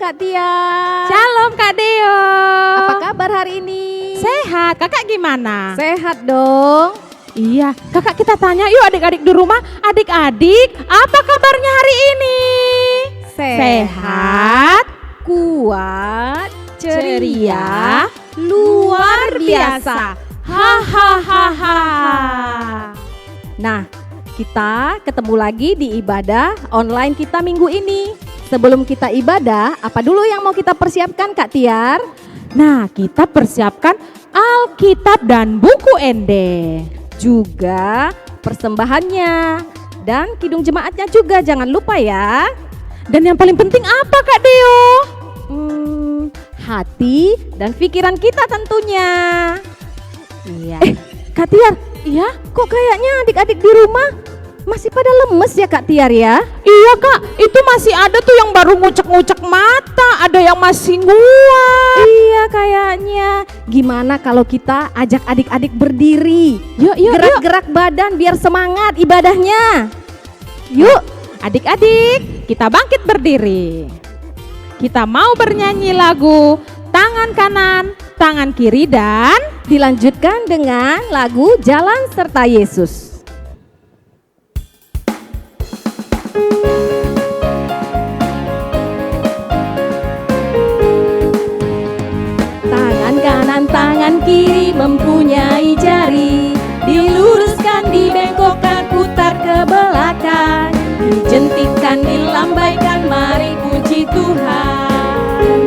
Kak Tia. Shalom Kak Deo. Apa kabar hari ini? Sehat, kakak gimana? Sehat dong. Iya, kakak kita tanya yuk adik-adik di rumah. Adik-adik, apa kabarnya hari ini? Sehat, kuat, ceria, luar biasa. Hahaha. Nah, kita ketemu lagi di ibadah online kita minggu ini. Sebelum kita ibadah, apa dulu yang mau kita persiapkan Kak Tiar? Nah, kita persiapkan Alkitab dan buku Ende. Juga persembahannya dan kidung jemaatnya juga, jangan lupa ya. Dan yang paling penting apa Kak Deo? Hati dan pikiran kita tentunya. Iya. Kak Tiar, Iya? kok kayaknya adik-adik di rumah masih pada lemes ya Kak Tiar ya? Iya Kak, itu masih ada tuh yang baru ngucek-ngucek mata, ada yang masih nguap. Iya kayaknya. Gimana kalau kita ajak adik-adik berdiri? Yuk. Gerak-gerak badan biar semangat ibadahnya. Yuk. Adik-adik, kita bangkit berdiri. Kita mau bernyanyi lagu tangan kanan, tangan kiri dan Dilanjutkan dengan lagu Jalan Serta Yesus. Tangan kanan, tangan kiri mempunyai jari. Diluruskan, dibengkokkan, putar ke belakang. Dijentikan, dilambaikan, mari puji Tuhan.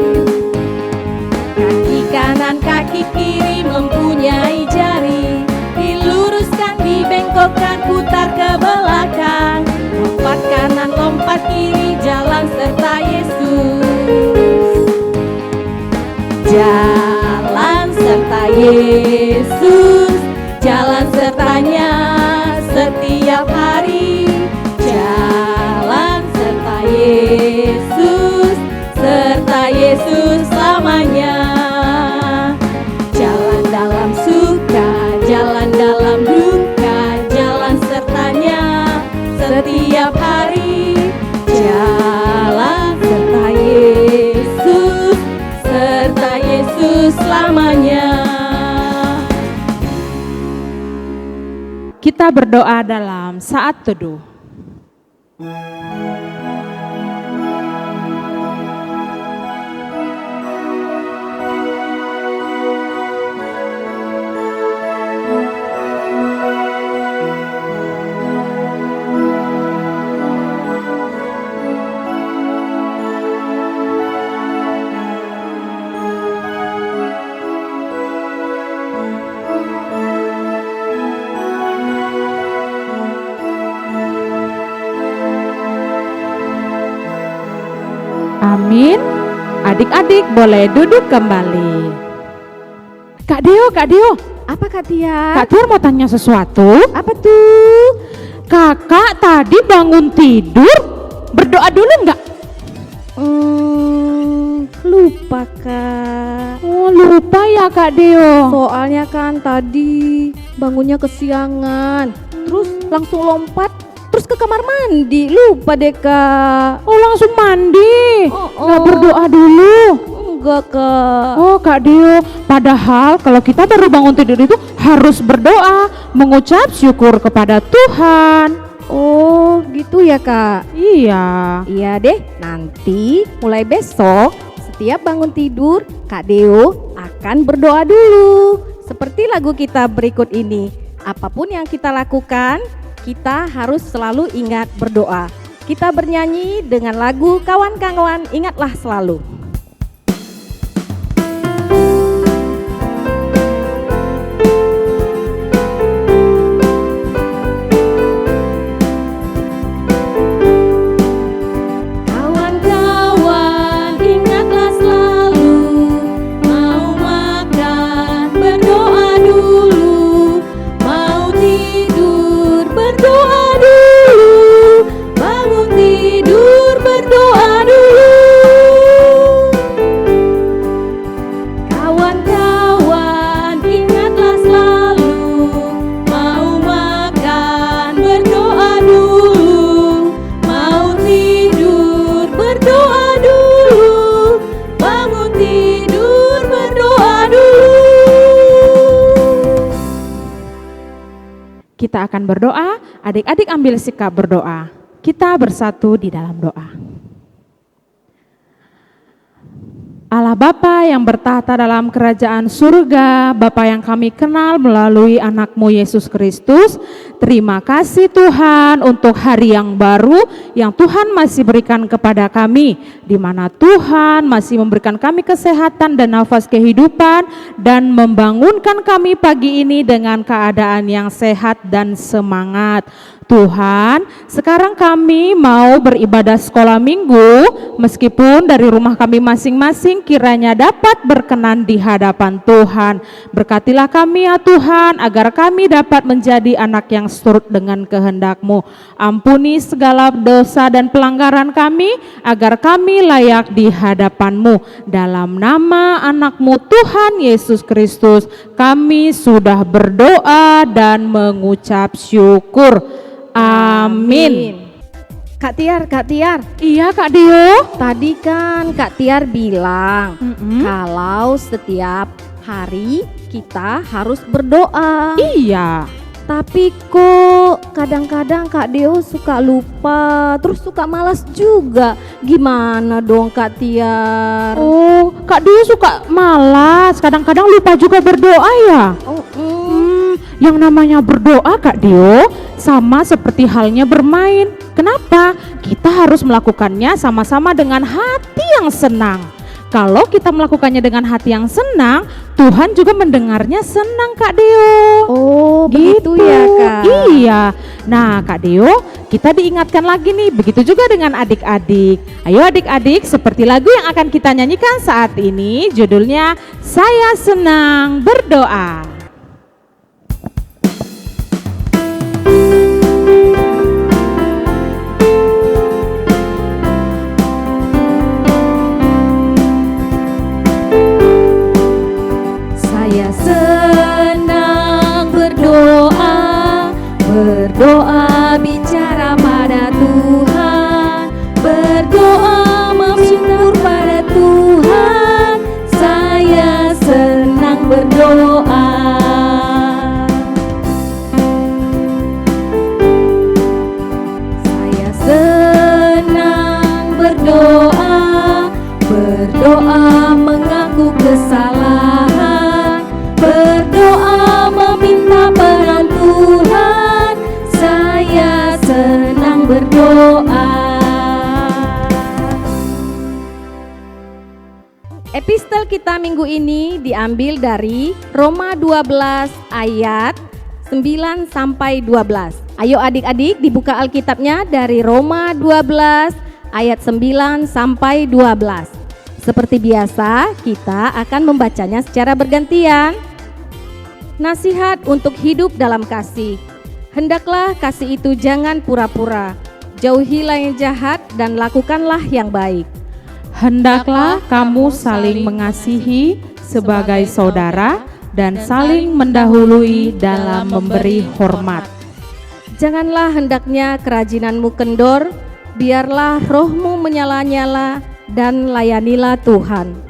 Kaki kanan, kaki kiri mempunyai jari. Diluruskan, dibengkokkan, putar ke belakang. Lompat kanan, lompat kiri, jalan serta Yesus. Jalan serta Yesus, jalan sertanya setiap hari. Jalan serta Yesus, serta Yesus selamanya. Jalan dalam suka, jalan dalam duka, jalan sertanya setiap hari. Jalan serta Yesus, serta Yesus selamanya. kita berdoa dalam saat teduh. Amin. Adik-adik boleh duduk kembali. Kak Deo. Apa Kak Tia? Kak Tiar mau tanya sesuatu. Apa tuh? Kakak tadi bangun tidur berdoa dulu enggak? Lupa Kak. Oh, lupa ya Kak Deo. Soalnya kan tadi bangunnya kesiangan, terus langsung lompat, terus ke kamar mandi. Lupa deh Kak. Oh, langsung mandi. Nggak berdoa dulu. Enggak Kak. Oh Kak Deo, padahal kalau kita baru bangun tidur itu harus berdoa, mengucap syukur kepada Tuhan. Oh gitu ya Kak. Iya. Iya deh, nanti mulai besok setiap bangun tidur Kak Deo akan berdoa dulu. Seperti lagu kita berikut ini. Apapun yang kita lakukan, kita harus selalu ingat berdoa. Kita bernyanyi dengan lagu Kawan-kawan Ingatlah Selalu. Kawan-kawan ingatlah selalu, mau makan berdoa dulu, mau tidur berdoa dulu, bangun tidur berdoa dulu. Kita akan berdoa, adik-adik ambil sikap berdoa. Kita bersatu di dalam doa. Allah Bapa yang bertahta dalam kerajaan surga, Bapa yang kami kenal melalui anak-Mu Yesus Kristus, terima kasih Tuhan untuk hari yang baru yang Tuhan masih berikan kepada kami, di mana Tuhan masih memberikan kami kesehatan dan nafas kehidupan dan membangunkan kami pagi ini dengan keadaan yang sehat dan semangat. Tuhan, sekarang kami mau beribadah sekolah minggu, meskipun dari rumah kami masing-masing kiranya dapat berkenan di hadapan Tuhan. Berkatilah kami ya Tuhan, agar kami dapat menjadi anak yang seturut dengan kehendak-Mu. Ampuni segala dosa dan pelanggaran kami, agar kami layak di hadapan-Mu. Dalam nama anak-Mu Tuhan Yesus Kristus, kami sudah berdoa dan mengucap syukur. Amin. Kak Tiar. Iya Kak Dio. Tadi kan Kak Tiar bilang kalau setiap hari kita harus berdoa. Iya. Tapi kok kadang-kadang Kak Deo suka lupa, terus suka malas juga. Gimana dong Kak Tiar? Oh, Kak Dio suka malas, kadang-kadang lupa juga berdoa ya? Yang namanya berdoa Kak Dio sama seperti halnya bermain. Kenapa? Kita harus melakukannya sama-sama dengan hati yang senang. Kalau kita melakukannya dengan hati yang senang, Tuhan juga mendengarnya senang Kak Deo. Oh begitu ya Kak. Iya. Nah Kak Deo, kita diingatkan lagi nih, begitu juga dengan adik-adik. Ayo adik-adik, seperti lagu yang akan kita nyanyikan saat ini, judulnya Saya Senang Berdoa. Berdoa bicara pada Tuhan, berdoa bersyukur pada Tuhan. Saya senang berdoa. Saya senang berdoa, berdoa mengaku kesalahan, berdoa meminta peran Tuhan. Saya senang berdoa. Epistel kita minggu ini diambil dari Roma 12 ayat 9 sampai 12. Ayo adik-adik dibuka Alkitabnya dari Roma 12 ayat 9 sampai 12. Seperti biasa, kita akan membacanya secara bergantian. Nasihat untuk hidup dalam kasih. Hendaklah kasih itu jangan pura-pura. Jauhilah yang jahat dan lakukanlah yang baik. Hendaklah kamu saling mengasihi sebagai saudara dan saling mendahului dalam memberi hormat. Janganlah hendaknya kerajinanmu kendor, biarlah rohmu menyala-nyala dan layanilah Tuhan.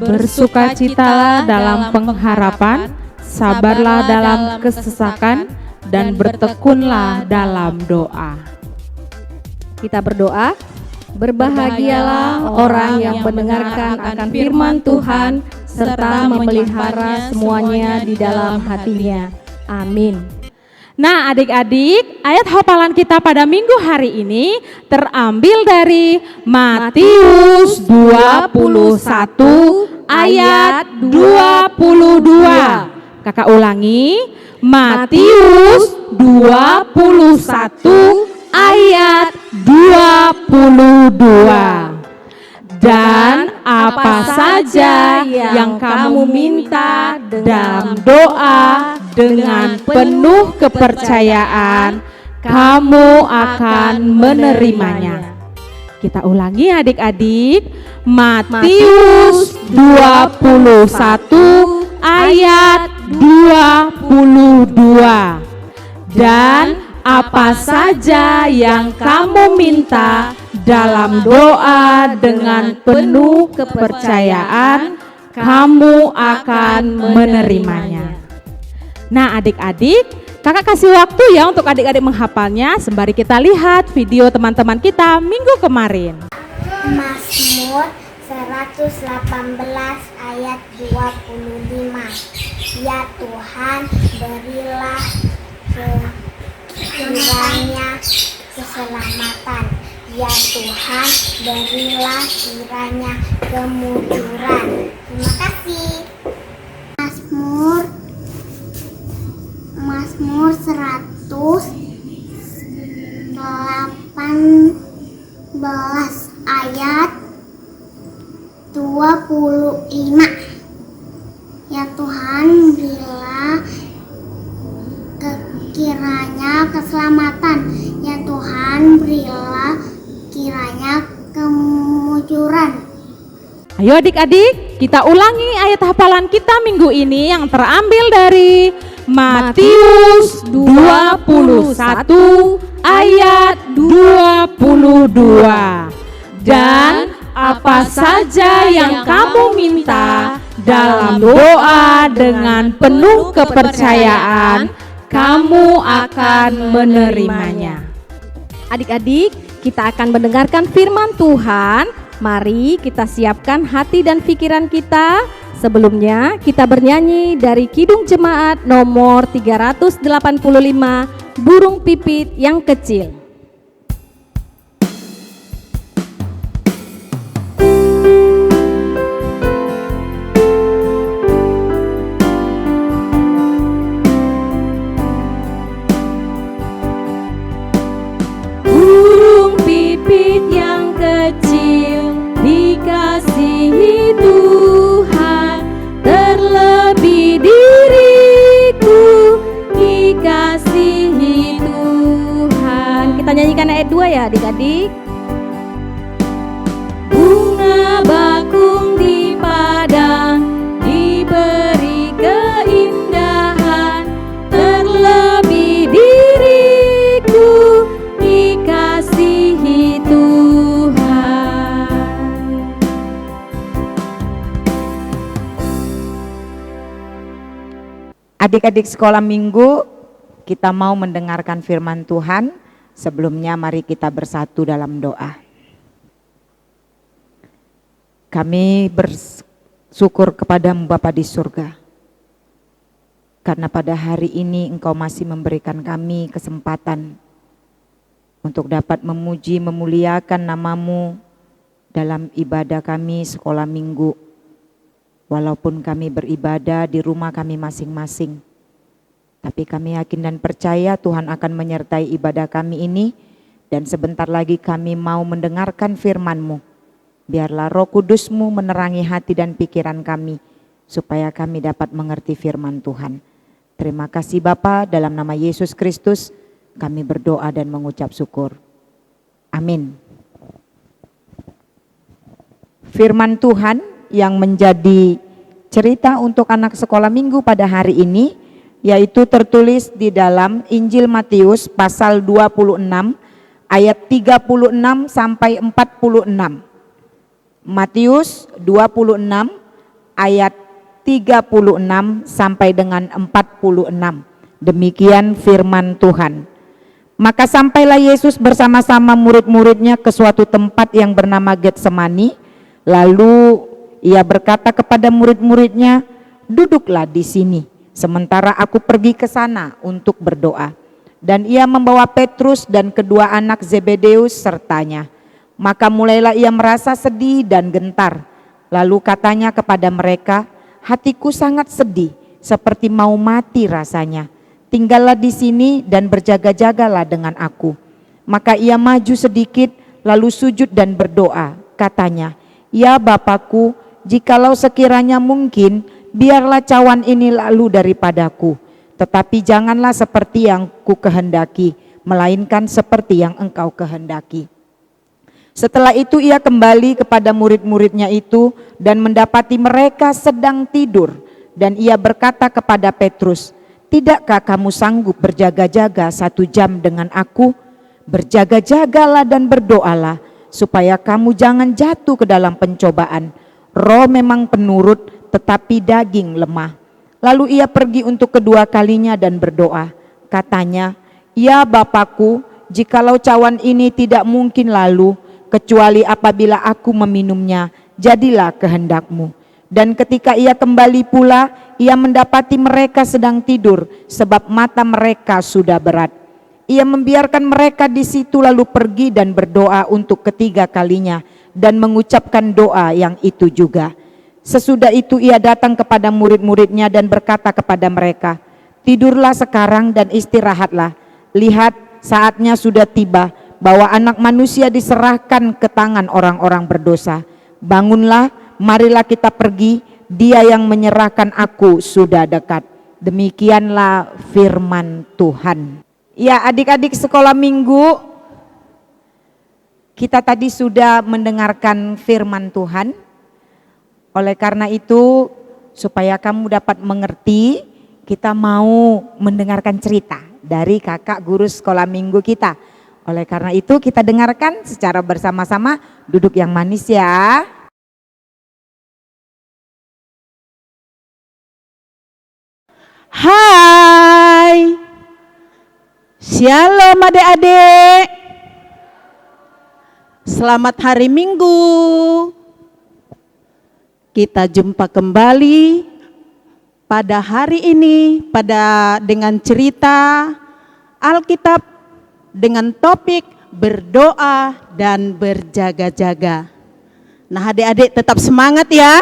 Bersukacitalah dalam pengharapan, sabarlah dalam kesesakan, dan bertekunlah dalam doa. Kita berdoa. Berbahagialah orang yang mendengarkan akan firman Tuhan serta memelihara semuanya di dalam hatinya. Amin. Nah adik-adik, ayat hafalan kita pada minggu hari ini terambil dari Matius 21 ayat 22. Kakak ulangi, Matius 21 ayat 22. Dan apa saja yang kamu minta dalam doa dengan penuh kepercayaan, kamu akan menerimanya. Kita ulangi adik-adik, Matius 21 ayat 22. Dan apa saja yang kamu minta dalam doa dengan penuh kepercayaan, kamu akan menerimanya. Nah adik-adik, Kakak kasih waktu ya untuk adik-adik menghafalnya sembari kita lihat video teman-teman kita minggu kemarin. Mazmur 118 ayat 25. Ya Tuhan, berilah kiranya keselamatan. Ya Tuhan, berilah kiranya kemujuran. Terima kasih. Mazmur 118 ayat 25. Ya Tuhan, berilah kiranya keselamatan. Ya Tuhan, berilah kiranya kemujuran. Ayo adik-adik, kita ulangi ayat hafalan kita minggu ini yang terambil dari Matius 21 ayat 22. Dan apa saja yang kamu minta dalam doa dengan penuh kepercayaan, kamu akan menerimanya. Adik-adik, kita akan mendengarkan firman Tuhan. Mari kita siapkan hati dan pikiran kita. Sebelumnya kita bernyanyi dari Kidung Jemaat nomor 385, Burung Pipit yang Kecil. Burung pipit yang kecil dikasihi Tuhan, terlebih diriku dikasihi Tuhan. Kita nyanyikan ayat 2 ya adik-adik. Bunga bakung di padang diberi keindahan, terlebih diriku dikasihi Tuhan. Adik-adik sekolah minggu, kita mau mendengarkan firman Tuhan. Sebelumnya mari kita bersatu dalam doa. Kami bersyukur kepadamu Bapa di surga, karena pada hari ini Engkau masih memberikan kami kesempatan untuk dapat memuji, memuliakan namamu dalam ibadah kami sekolah minggu. Walaupun kami beribadah di rumah kami masing-masing, tapi kami yakin dan percaya Tuhan akan menyertai ibadah kami ini. Dan sebentar lagi kami mau mendengarkan firman-Mu. Biarlah Roh Kudus-Mu menerangi hati dan pikiran kami, supaya kami dapat mengerti firman Tuhan. Terima kasih Bapa, dalam nama Yesus Kristus kami berdoa dan mengucap syukur. Amin. Firman Tuhan yang menjadi cerita untuk anak sekolah minggu pada hari ini, yaitu tertulis di dalam Injil Matius pasal 26 ayat 36 sampai 46. Matius 26 ayat 36 sampai dengan 46. Demikian firman Tuhan. Maka sampailah Yesus bersama-sama murid-muridnya ke suatu tempat yang bernama Getsemani. Lalu ia berkata kepada murid-muridnya, "Duduklah di sini, sementara aku pergi ke sana untuk berdoa." Dan ia membawa Petrus dan kedua anak Zebedeus sertanya. Maka mulailah ia merasa sedih dan gentar. Lalu katanya kepada mereka, "Hatiku sangat sedih, seperti mau mati rasanya. Tinggallah di sini dan berjaga-jagalah dengan aku." Maka ia maju sedikit, lalu sujud dan berdoa. Katanya, "Ya Bapakku, jikalau sekiranya mungkin, biarlah cawan ini lalu daripadaku. Tetapi janganlah seperti yang ku kehendaki, melainkan seperti yang Engkau kehendaki." Setelah itu ia kembali kepada murid-muridnya itu dan mendapati mereka sedang tidur. Dan ia berkata kepada Petrus, "Tidakkah kamu sanggup berjaga-jaga 1 jam dengan aku? Berjaga-jagalah dan berdoalah, supaya kamu jangan jatuh ke dalam pencobaan. Roh memang penurut, tetapi daging lemah." Lalu ia pergi untuk kedua kalinya dan berdoa. Katanya, "Ya Bapakku, jikalau cawan ini tidak mungkin lalu, kecuali apabila aku meminumnya, jadilah kehendak-Mu." Dan ketika ia kembali pula, ia mendapati mereka sedang tidur, sebab mata mereka sudah berat. Ia membiarkan mereka di situ lalu pergi dan berdoa untuk ketiga kalinya dan mengucapkan doa yang itu juga. Sesudah itu ia datang kepada murid-muridnya dan berkata kepada mereka, "Tidurlah sekarang dan istirahatlah. Lihat, saatnya sudah tiba bahwa Anak Manusia diserahkan ke tangan orang-orang berdosa. Bangunlah, marilah kita pergi, Dia yang menyerahkan aku sudah dekat." Demikianlah firman Tuhan. Ya, adik-adik sekolah minggu, kita tadi sudah mendengarkan firman Tuhan. Oleh karena itu, supaya kamu dapat mengerti, kita mau mendengarkan cerita dari kakak guru sekolah minggu kita. Oleh karena itu, kita dengarkan secara bersama-sama. Duduk yang manis ya. Hai, shalom adik-adik. Selamat hari Minggu. Kita jumpa kembali pada hari ini dengan cerita Alkitab dengan topik berdoa dan berjaga-jaga. Nah, adik-adik tetap semangat ya.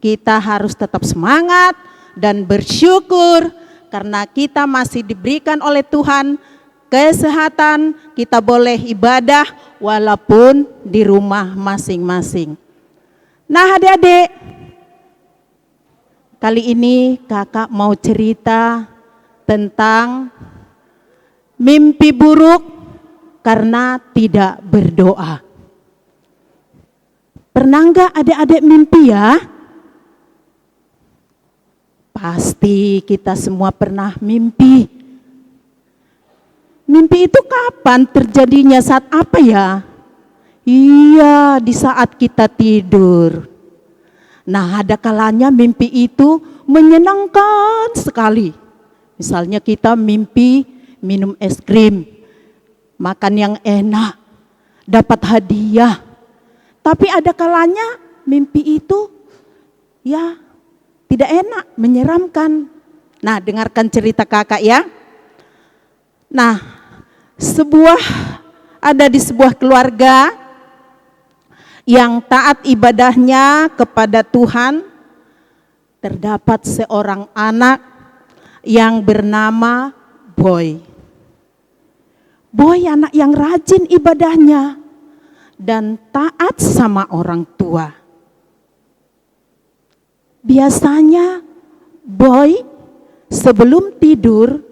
Kita harus tetap semangat dan bersyukur karena kita masih diberikan oleh Tuhan kesehatan, kita boleh ibadah walaupun di rumah masing-masing. Nah, adik-adik, kali ini kakak mau cerita tentang mimpi buruk karena tidak berdoa. Pernah enggak adik-adik mimpi ya? Pasti kita semua pernah mimpi. Mimpi itu kapan terjadinya, saat apa ya? Iya, di saat kita tidur. Nah, ada kalanya mimpi itu menyenangkan sekali. Misalnya kita mimpi minum es krim, makan yang enak, dapat hadiah. Tapi ada kalanya mimpi itu ya tidak enak, menyeramkan. Nah, dengarkan cerita kakak ya. Nah, ada di sebuah keluarga yang taat ibadahnya kepada Tuhan, terdapat seorang anak yang bernama Boy. Boy anak yang rajin ibadahnya dan taat sama orang tua. Biasanya Boy sebelum tidur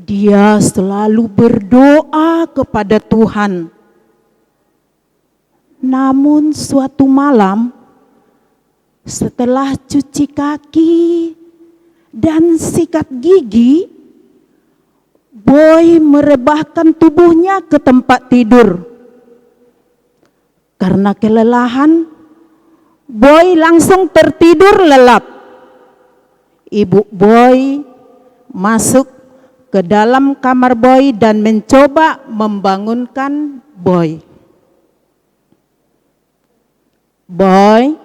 dia selalu berdoa kepada Tuhan. Namun suatu malam setelah cuci kaki dan sikat gigi, Boy merebahkan tubuhnya ke tempat tidur. Karena kelelahan, Boy langsung tertidur lelap. Ibu Boy masuk ke dalam kamar Boy dan mencoba membangunkan Boy. Boy,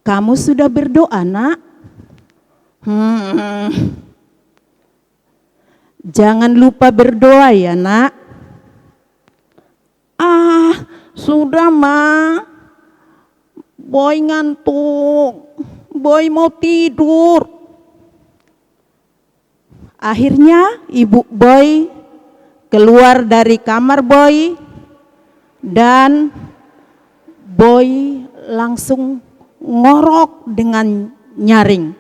kamu sudah berdoa, nak? Jangan lupa berdoa ya, nak. Sudah, Ma. Boy ngantuk. Boy mau tidur. Akhirnya ibu Boy keluar dari kamar Boy dan Boy langsung ngorok dengan nyaring.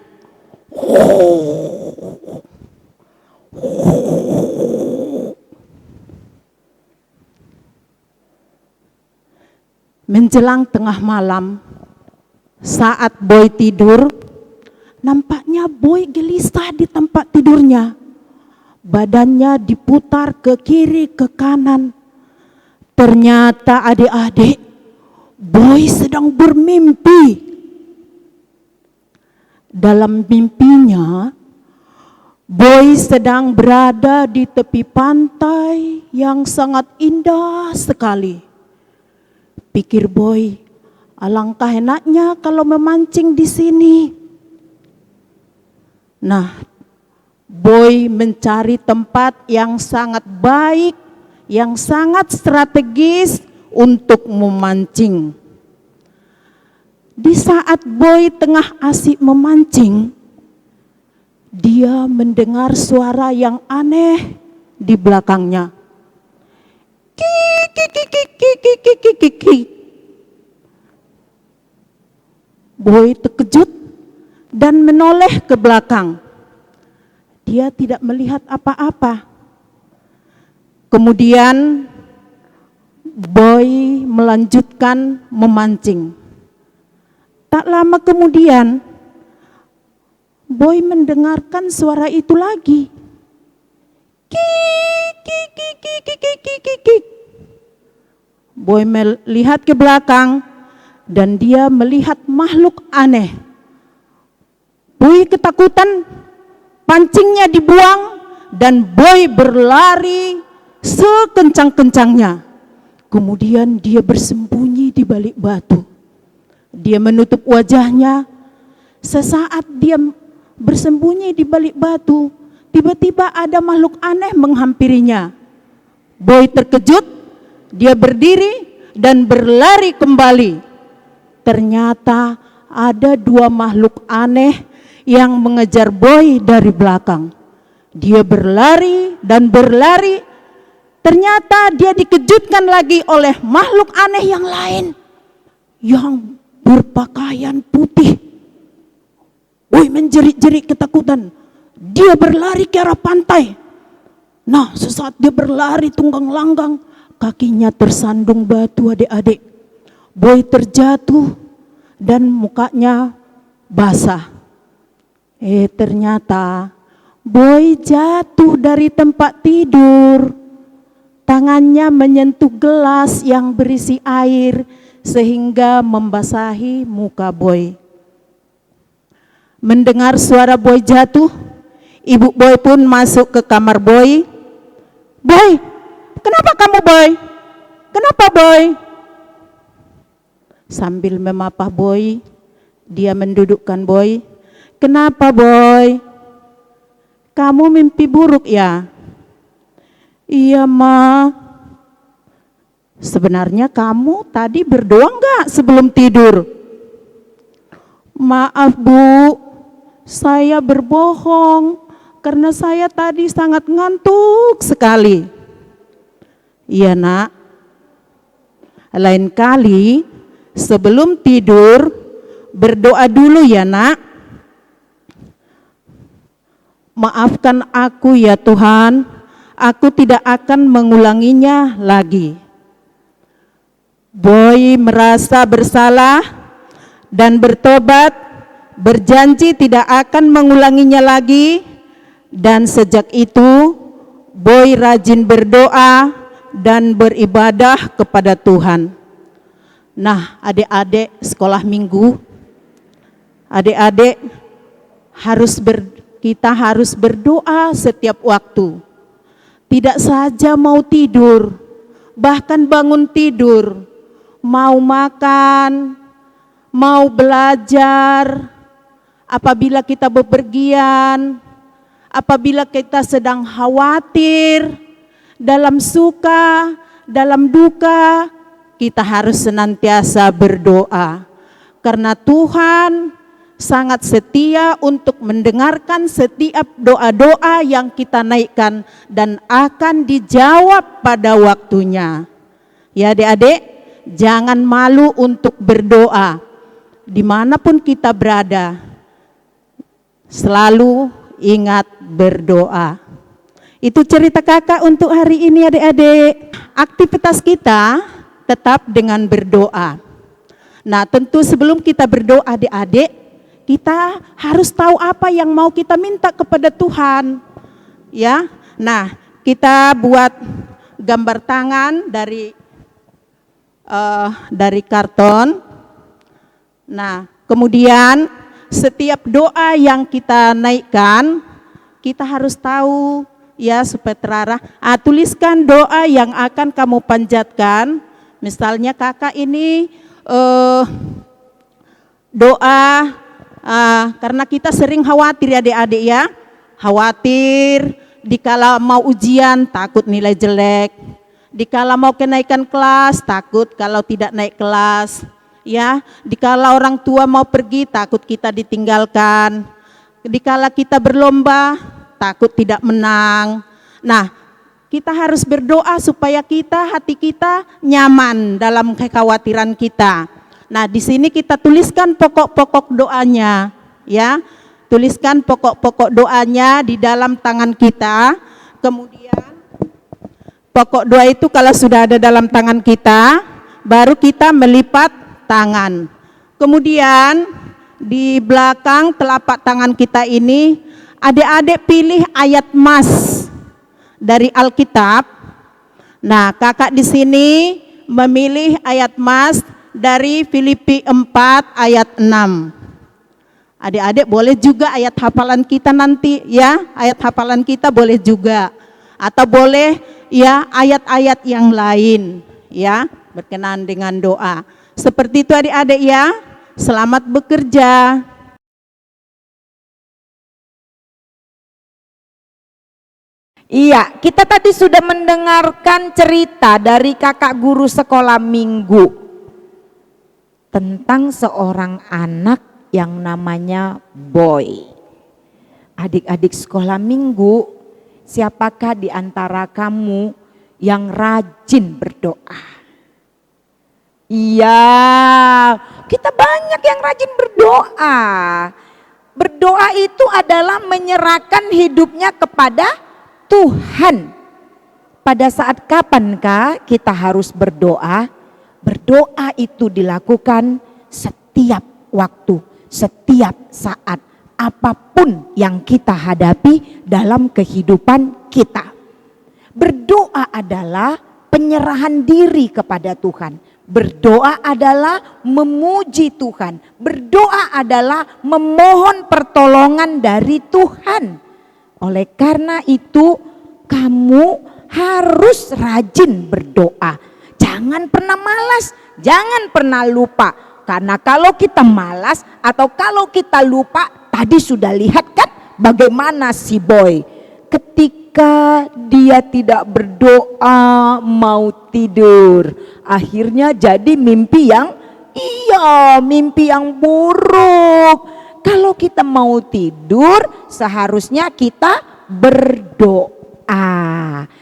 Menjelang tengah malam, saat Boy tidur, nampaknya Boy gelisah di tempat tidurnya. Badannya diputar ke kiri ke kanan. Ternyata adik-adik, Boy sedang bermimpi. Dalam mimpinya, Boy sedang berada di tepi pantai yang sangat indah sekali. Pikir Boy, alangkah enaknya kalau memancing di sini. Nah, Boy mencari tempat yang sangat baik, yang sangat strategis untuk memancing. Di saat Boy tengah asik memancing, dia mendengar suara yang aneh di belakangnya. Kik, kik, kik, kik, kik, kik, kik, kik, kik. Boy terkejut dan menoleh ke belakang. Dia tidak melihat apa-apa. Kemudian Boy melanjutkan memancing. Tak lama kemudian, Boy mendengarkan suara itu lagi. Kik, kik, kik, kik, kik, kik, kik, kik. Boy melihat ke belakang dan dia melihat makhluk aneh. Boy ketakutan, pancingnya dibuang dan Boy berlari sekencang-kencangnya. Kemudian dia bersembunyi di balik batu. Dia menutup wajahnya. Sesaat dia bersembunyi di balik batu, tiba-tiba ada makhluk aneh menghampirinya. Boy terkejut, dia berdiri dan berlari kembali. Ternyata ada dua makhluk aneh yang mengejar Boy dari belakang. Dia berlari dan berlari. Ternyata dia dikejutkan lagi oleh makhluk aneh yang lain yang berpakaian putih. Boy menjerit-jerit ketakutan. Dia berlari ke arah pantai. Nah, sesaat dia berlari tunggang langgang, kakinya tersandung batu, adik-adik. Boy terjatuh dan mukanya basah. Ternyata Boy jatuh dari tempat tidur. Tangannya menyentuh gelas yang berisi air sehingga membasahi muka Boy. Mendengar suara Boy jatuh, ibu Boy pun masuk ke kamar Boy. Boy, kenapa kamu Boy? Kenapa Boy? Sambil memapah Boy, dia mendudukkan Boy. Kenapa Boy? Kamu mimpi buruk ya? Iya Ma. Sebenarnya kamu tadi berdoa enggak sebelum tidur? Maaf Bu, saya berbohong karena saya tadi sangat ngantuk sekali. Iya Nak. Lain kali sebelum tidur berdoa dulu ya Nak. Maafkan aku ya Tuhan, aku tidak akan mengulanginya lagi. Boy merasa bersalah dan bertobat, berjanji tidak akan mengulanginya lagi. Dan sejak itu Boy rajin berdoa dan beribadah kepada Tuhan. Nah, adik-adik sekolah minggu, adik-adik kita harus berdoa setiap waktu. Tidak saja mau tidur, bahkan bangun tidur, mau makan, mau belajar, apabila kita bepergian, apabila kita sedang khawatir, dalam suka, dalam duka, kita harus senantiasa berdoa. Karena Tuhan sangat setia untuk mendengarkan setiap doa-doa yang kita naikkan dan akan dijawab pada waktunya. Ya adik-adik, jangan malu untuk berdoa. Dimanapun kita berada, selalu ingat berdoa. Itu cerita kakak untuk hari ini adik-adik. Aktivitas kita tetap dengan berdoa. Nah tentu sebelum kita berdoa adik-adik, kita harus tahu apa yang mau kita minta kepada Tuhan. Ya, nah kita buat gambar tangan dari dari karton. Nah, kemudian setiap doa yang kita naikkan, kita harus tahu ya supaya terarah. Tuliskan doa yang akan kamu panjatkan. Misalnya kakak ini doa karena kita sering khawatir ya adik-adik ya. Khawatir dikala mau ujian takut nilai jelek. Dikala mau kenaikan kelas takut kalau tidak naik kelas. Ya, dikala orang tua mau pergi takut kita ditinggalkan. Dikala kita berlomba takut tidak menang. Nah, kita harus berdoa supaya hati kita nyaman dalam kekhawatiran kita. Nah, di sini kita tuliskan pokok-pokok doanya, ya. Tuliskan pokok-pokok doanya di dalam tangan kita. Kemudian pokok doa itu kalau sudah ada dalam tangan kita, baru kita melipat tangan. Kemudian di belakang telapak tangan kita ini, adik-adik pilih ayat mas dari Alkitab. Nah, kakak di sini memilih ayat mas dari Filipi 4 ayat 6. Adik-adik boleh juga ayat hafalan kita nanti ya, ayat hafalan kita boleh juga. Atau boleh ya ayat-ayat yang lain ya, berkenaan dengan doa. Seperti itu adik-adik ya. Selamat bekerja. Iya, kita tadi sudah mendengarkan cerita dari kakak guru sekolah minggu tentang seorang anak yang namanya Boy. Adik-adik sekolah minggu, siapakah di antara kamu yang rajin berdoa? Iya, kita banyak yang rajin berdoa. Berdoa itu adalah menyerahkan hidupnya kepada Tuhan. Pada saat kapankah kita harus berdoa? Berdoa itu dilakukan setiap waktu, setiap saat, apapun yang kita hadapi dalam kehidupan kita. Berdoa adalah penyerahan diri kepada Tuhan. Berdoa adalah memuji Tuhan. Berdoa adalah memohon pertolongan dari Tuhan. Oleh karena itu, kamu harus rajin berdoa. Jangan pernah malas, jangan pernah lupa. Karena kalau kita malas atau kalau kita lupa, tadi sudah lihat kan bagaimana si Boy. Ketika dia tidak berdoa, mau tidur, akhirnya jadi mimpi yang buruk. Kalau kita mau tidur, seharusnya kita berdoa.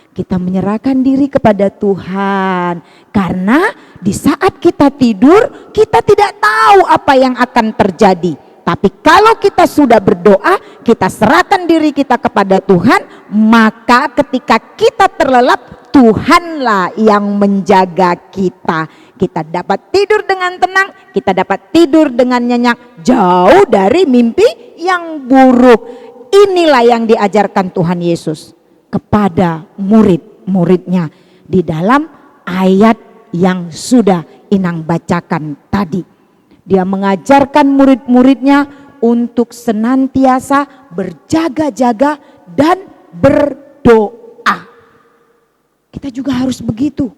Kita menyerahkan diri kepada Tuhan. Karena di saat kita tidur, kita tidak tahu apa yang akan terjadi. Tapi kalau kita sudah berdoa, kita serahkan diri kita kepada Tuhan, maka ketika kita terlelap, Tuhanlah yang menjaga kita. Kita dapat tidur dengan tenang, kita dapat tidur dengan nyenyak, jauh dari mimpi yang buruk. Inilah yang diajarkan Tuhan Yesus kepada murid-muridnya di dalam ayat yang sudah Inang bacakan tadi. Dia mengajarkan murid-muridnya untuk senantiasa berjaga-jaga dan berdoa. Kita juga harus begitu.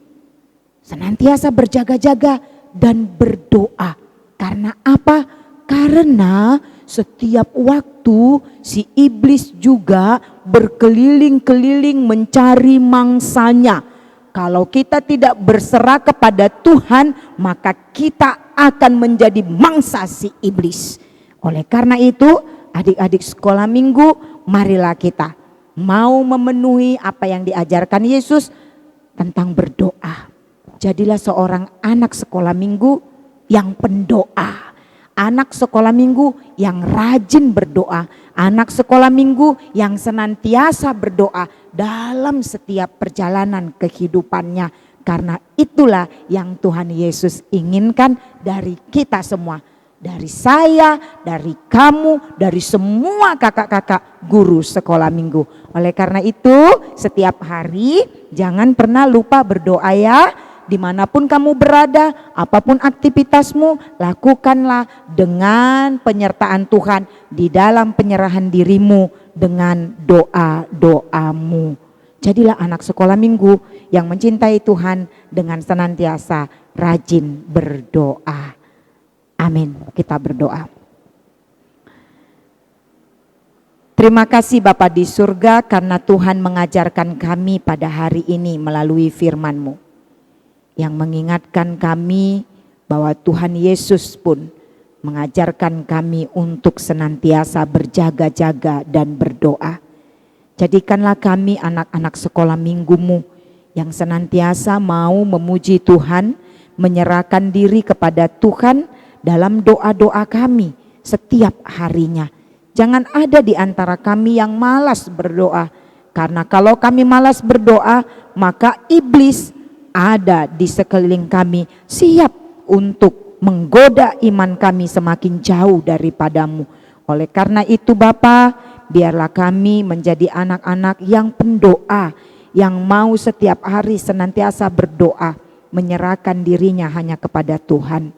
Senantiasa berjaga-jaga dan berdoa. Karena apa? Karena setiap waktu si iblis juga berkeliling-keliling mencari mangsanya. Kalau kita tidak berserah kepada Tuhan, maka kita akan menjadi mangsa si iblis. Oleh karena itu, adik-adik sekolah minggu, marilah kita mau memenuhi apa yang diajarkan Yesus tentang berdoa. Jadilah seorang anak sekolah minggu yang pendoa. Anak sekolah minggu yang rajin berdoa. Anak sekolah minggu yang senantiasa berdoa dalam setiap perjalanan kehidupannya. Karena itulah yang Tuhan Yesus inginkan dari kita semua. Dari saya, dari kamu, dari semua kakak-kakak guru sekolah minggu. Oleh karena itu, setiap hari jangan pernah lupa berdoa ya. dimanapun kamu berada, apapun aktivitasmu, lakukanlah dengan penyertaan Tuhan di dalam penyerahan dirimu dengan doa-doamu. Jadilah anak sekolah minggu yang mencintai Tuhan dengan senantiasa rajin berdoa. Amin. Kita berdoa. Terima kasih Bapa di surga karena Tuhan mengajarkan kami pada hari ini melalui firman-Mu yang mengingatkan kami bahwa Tuhan Yesus pun mengajarkan kami untuk senantiasa berjaga-jaga dan berdoa. Jadikanlah kami anak-anak sekolah minggu-Mu yang senantiasa mau memuji Tuhan, menyerahkan diri kepada Tuhan dalam doa-doa kami setiap harinya. Jangan ada di antara kami yang malas berdoa, karena kalau kami malas berdoa, maka iblis ada di sekeliling kami siap untuk menggoda iman kami semakin jauh daripadamu. Oleh karena itu Bapa, biarlah kami menjadi anak-anak yang pendoa, yang mau setiap hari senantiasa berdoa, menyerahkan dirinya hanya kepada Tuhan.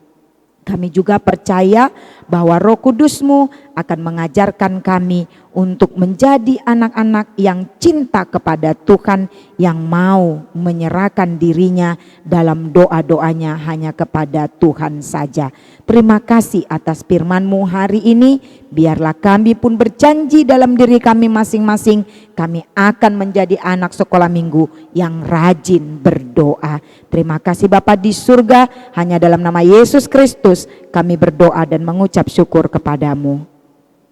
Kami juga percaya bahwa Roh Kudus-Mu akan mengajarkan kami untuk menjadi anak-anak yang cinta kepada Tuhan, yang mau menyerahkan dirinya dalam doa-doanya hanya kepada Tuhan saja. Terima kasih atas firman-Mu hari ini. Biarlah kami pun berjanji dalam diri kami masing-masing, kami akan menjadi anak sekolah minggu yang rajin berdoa. Terima kasih Bapa di surga, hanya dalam nama Yesus Kristus kami berdoa dan mengucap syukur kepadamu.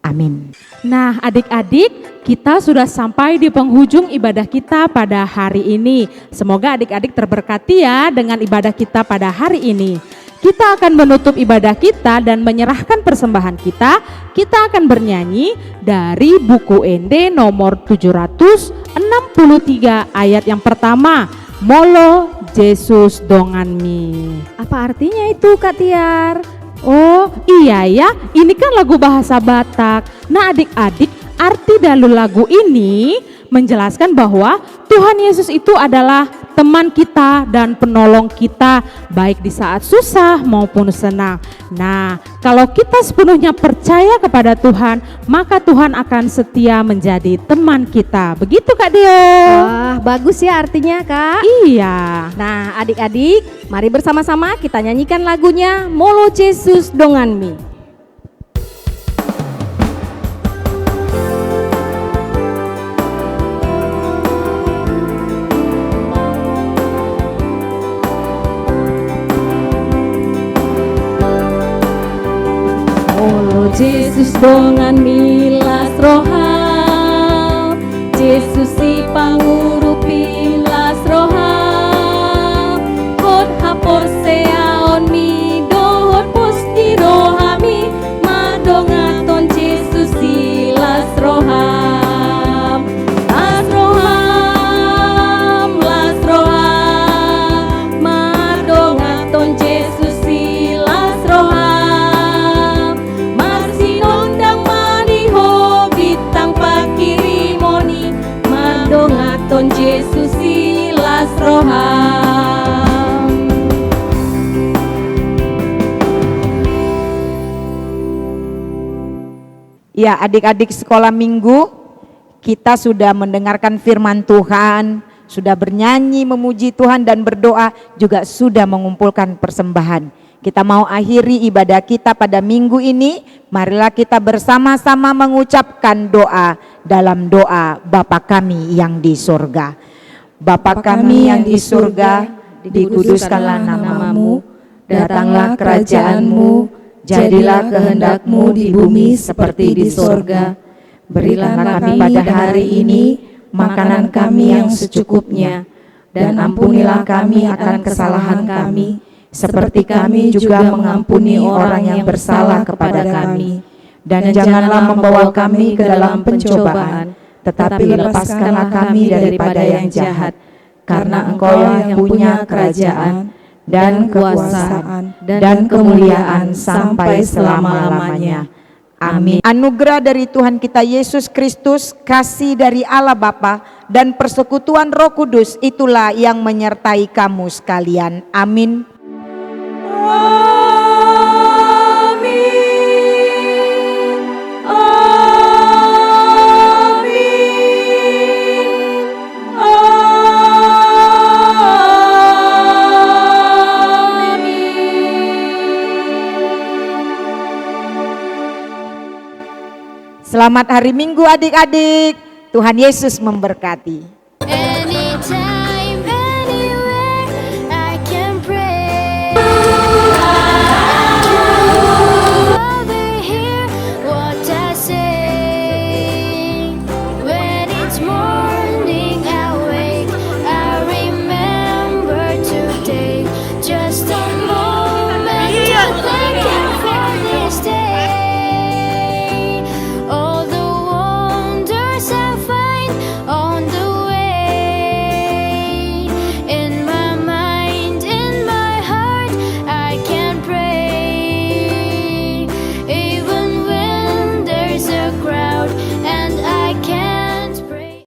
Amin. Nah adik-adik, kita sudah sampai di penghujung ibadah kita pada hari ini. Semoga adik-adik terberkati ya dengan ibadah kita pada hari ini. Kita akan menutup ibadah kita dan menyerahkan persembahan kita. Kita akan bernyanyi dari buku ND nomor 763 ayat yang pertama. Molo Jesus donganmi. Apa artinya itu Kak Tiar? Oh iya ya, ini kan lagu bahasa Batak. Nah adik-adik, arti dalam lagu ini menjelaskan bahwa Tuhan Yesus itu adalah teman kita dan penolong kita, baik di saat susah maupun senang. Nah, kalau kita sepenuhnya percaya kepada Tuhan, maka Tuhan akan setia menjadi teman kita. Begitu Kak Deo? Wah, bagus ya artinya Kak. Iya. Nah adik-adik, mari bersama-sama kita nyanyikan lagunya Molo Jesus donganmi. Jesus donganmi las roham, Jesus si pangurupi las roham, hot hapor seaon mi dohot posti rohami, madongaton Jesus si las roham, las roham, madongaton Jesus si las roham. Jesus silas roham. Ya adik-adik sekolah minggu, kita sudah mendengarkan firman Tuhan, sudah bernyanyi memuji Tuhan dan berdoa, juga sudah mengumpulkan persembahan. Kita mau akhiri ibadah kita pada minggu ini, marilah kita bersama-sama mengucapkan doa dalam doa Bapa kami yang di surga. Bapa kami yang di surga, dikuduskanlah namamu, datanglah kerajaanmu, jadilah kehendak-Mu di bumi seperti di surga. Berilah kami pada hari ini makanan kami yang secukupnya, dan ampunilah kami akan kesalahan kami, seperti kami juga mengampuni orang yang bersalah kepada kami. Dan janganlah membawa kami ke dalam pencobaan, tetapi lepaskanlah kami daripada yang jahat. Karena Engkau yang punya kerajaan dan kekuasaan dan kemuliaan sampai selama-lamanya. Amin. Anugerah dari Tuhan kita Yesus Kristus, kasih dari Allah Bapa dan persekutuan Roh Kudus itulah yang menyertai kamu sekalian. Amin. Selamat hari Minggu adik-adik. Tuhan Yesus memberkati.